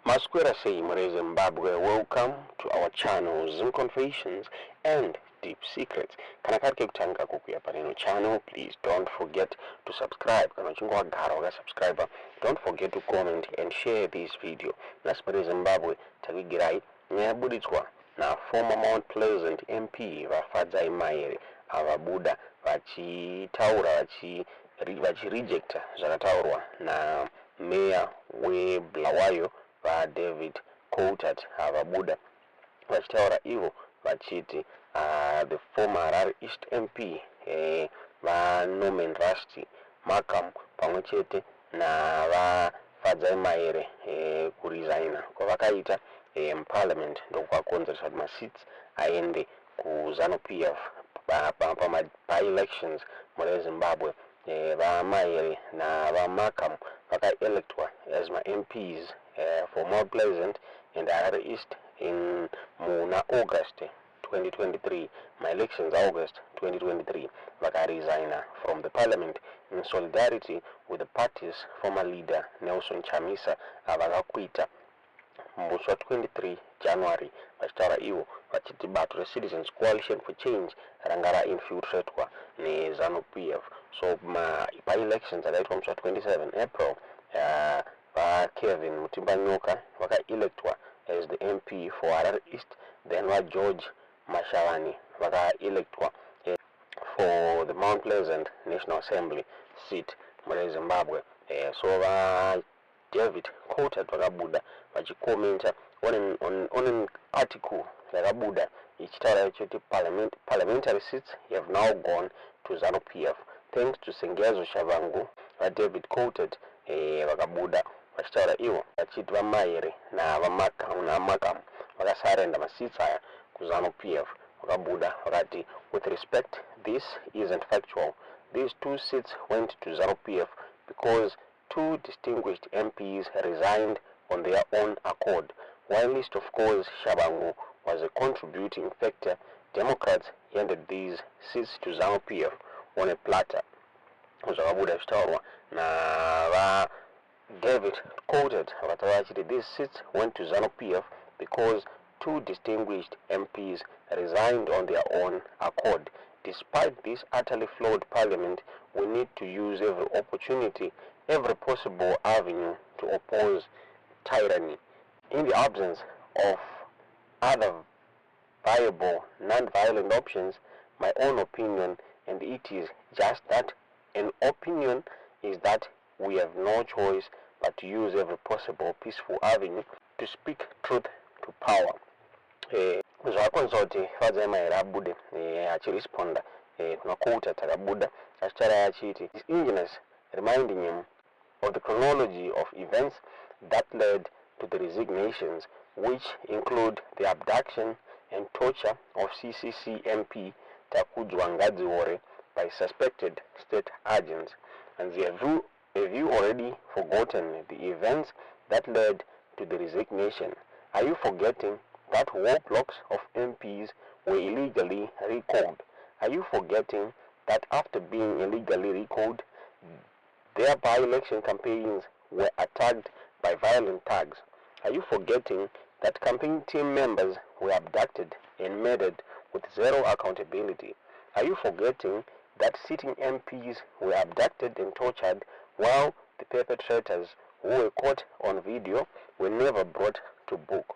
Masquera say Mahere Zimbabwe, welcome to our channel Zim Confessions and Deep Secrets. Kana karike kutanga kukuya paneno channel, please don't forget to subscribe. Kana uchingo wagara waka subscriber, don't forget to comment and share this video. Nasi Mahere Zimbabwe takigirai nyabuditswa na former Mount Pleasant MP Fadzayi Mahere avabuda vachitaura vachirejecta zvakataurwa na meya weBulawayo David Coltart avabuda vachitaura ivo vachiti the former Harare East MP Norman Rusty Markham pamwechete na Fadzayi Mahere kuresigna kwavakaita Parliament ndokwakonzeresa kuti maseats aende kuZANU-PF by-elections muri Zimbabwe. Mahere na Markham vakaelectwa as MPs for Mount Pleasant and Harare East in August 2023. Elections August 2023 vakaresigna from the Parliament in solidarity with the party's former leader Nelson Chamisa avakakwita Mbuswa 23 January vachitaura ivo vachiti bato reCitizens Coalition for Change ranga infiltratwa neZANU-PF. So by-elections akaitwa Mbuswa 27 April Kevin Mutimbanyoka vakaelectwa as the MP for Harare East, then George Mashavani vakaelectwa for the Mount Pleasant National Assembly seat muri Zimbabwe. So David Coltart vakabuda vachikomenta on an article yakabuda ichitaura ichiti parliamentary seats have now gone to ZANU-PF thanks to sengezo shavangu David Coltart vakabuda vachitaura ivo vachiti vaMahere na Markham vakasarenda maseats aya kuZANU-PF. Vakabuda vakati with respect, this isn't factual. These two seats went to ZANU-PF because two distinguished MPs resigned on their own accord. Whilst of course Shabangu was a contributing factor, Democrats handed these seats to ZANU-PF on a platter. Zvakabuda zvitaurwa na David Coltart vakataura vachiti these seats went to ZANU-PF because two distinguished MPs resigned on their own accord. Despite this utterly flawed parliament, we need to use every opportunity, every possible avenue to oppose tyranny. In the absence of other viable non-violent options, my own opinion, and it is just that, an opinion, is that we have no choice but to use every possible peaceful avenue to speak truth to power. Zvakonzwa kuti Fadzayi Mahere abude achiresponda kuna Coltart akabuda achitaura achiti is ingenious, reminding him of the chronology of events that led to the resignations, which include the abduction and torture of CCC MP Ngadziore by suspected state agents. And have you already forgotten the events that led to the resignation? Are you forgetting that whole blocks of MPs were illegally recalled? Are you forgetting that after being illegally recalled, their by-election campaigns were attacked by violent thugs? Are you forgetting that campaign team members were abducted and murdered with zero accountability? Are you forgetting that sitting MPs were abducted and tortured while the perpetrators who were caught on video were never brought to book?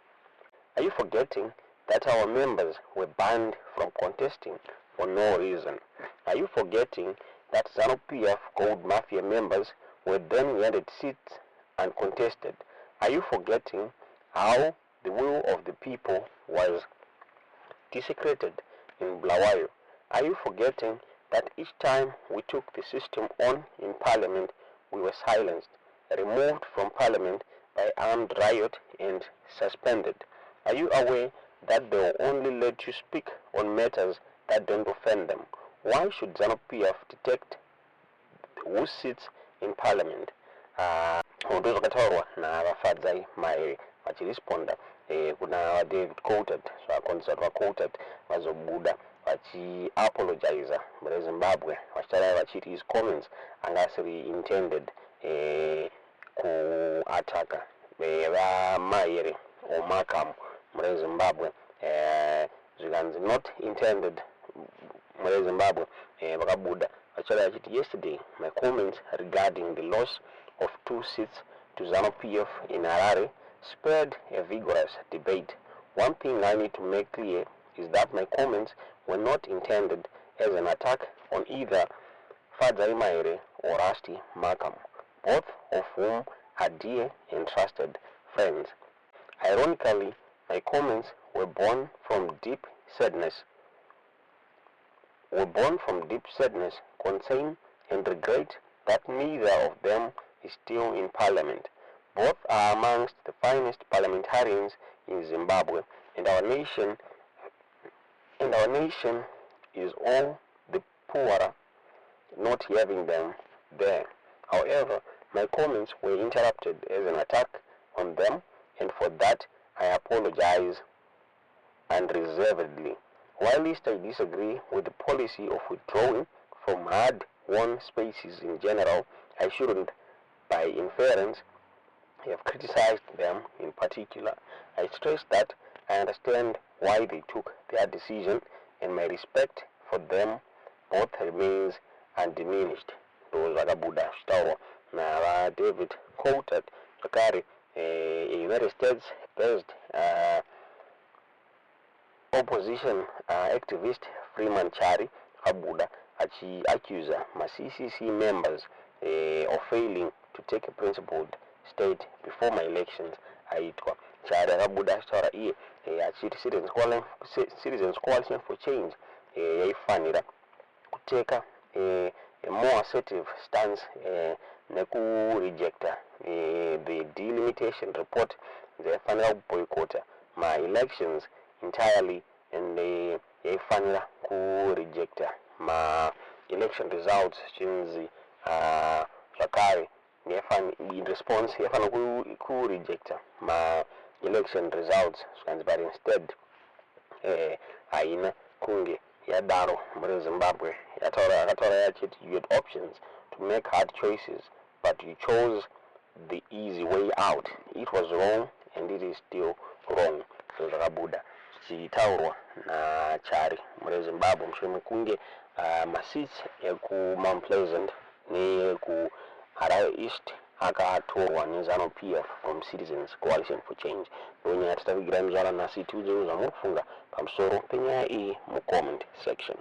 Are you forgetting that our members were banned from contesting for no reason? Are you forgetting that ZANU-PF Gold Mafia members were then handed seats uncontested? Are you forgetting how the will of the people was desecrated in Bulawayo? Are you forgetting that each time we took the system on in Parliament, we were silenced, removed from Parliament by armed riot and suspended? Are you aware that they will only let you speak on matters that don't offend them? Why should ZANU-PF detect who sits in Parliament? Ndo zvakataurwa naFadzayi Mahere vachiresponda kuna David Coltart. Zvakonzerwa kuti Coltart vazobuda vachiapologiza muri Zimbabwe vachitaura vachiti his comments anga asiri intended kuataka Mahere or Markham muri Zimbabwe zvikanzi not intended muri Zimbabwe vakabuda vachaura vachiti yesterday my comments regarding the loss of 2 seats to ZANU-PF in Harare spurred a vigorous debate. One thing I need to make clear is that my comments were not intended as an attack on either Fadzayi Mahere or Rusty Markham, both of whom are dear and trusted friends. Ironically, my comments were born from deep sadness, concern and regret that neither of them is still in Parliament. Both are amongst the finest parliamentarians in Zimbabwe, and our nation is all the poorer not having them there. However, my comments were interpreted as an attack on them, and for that I apologize unreservedly. Whilst I disagree with the policy of withdrawing from hard-won spaces in general, I shouldn't, by inference, have criticized them in particular. I stress that I understand why they took their decision, and my respect for them both remains undiminished. Those vakabuda zvitaurwa navaDavid Coltart zvakare a United States-based opposition activist Freeman Chari vakabuda achiaccusa ma-CCC members of failing to take a principled state before my elections aitwa. Chari akabuda achitaura iye achiti Citizens Coalition for Change yaifanira kuteka a more assertive stance nekurejecta the delimitation report yaifanira kuboycota ma-elections entirely, and yaifanira kurejecta ma-election results chinzi zvakare in response yafanira kurejecta ma-election results zvikanzi but instead haina kunge yadaro muri Zimbabwe. Akataura yachiti you had options to make hard choices but you chose the easy way out. It was wrong and it is still wrong. So zvakabuda zvichitaurwa naChari muri Zimbabwe mushure mekunge maseats ekuMount Pleasant neekuHarare East akatorwa neZANU-PF from Citizens Coalition for Change. Ndonyaya tatavigira muzvara nhasi tiudze zvamuri kufunga pamusoro penyaya iyi mucomment section.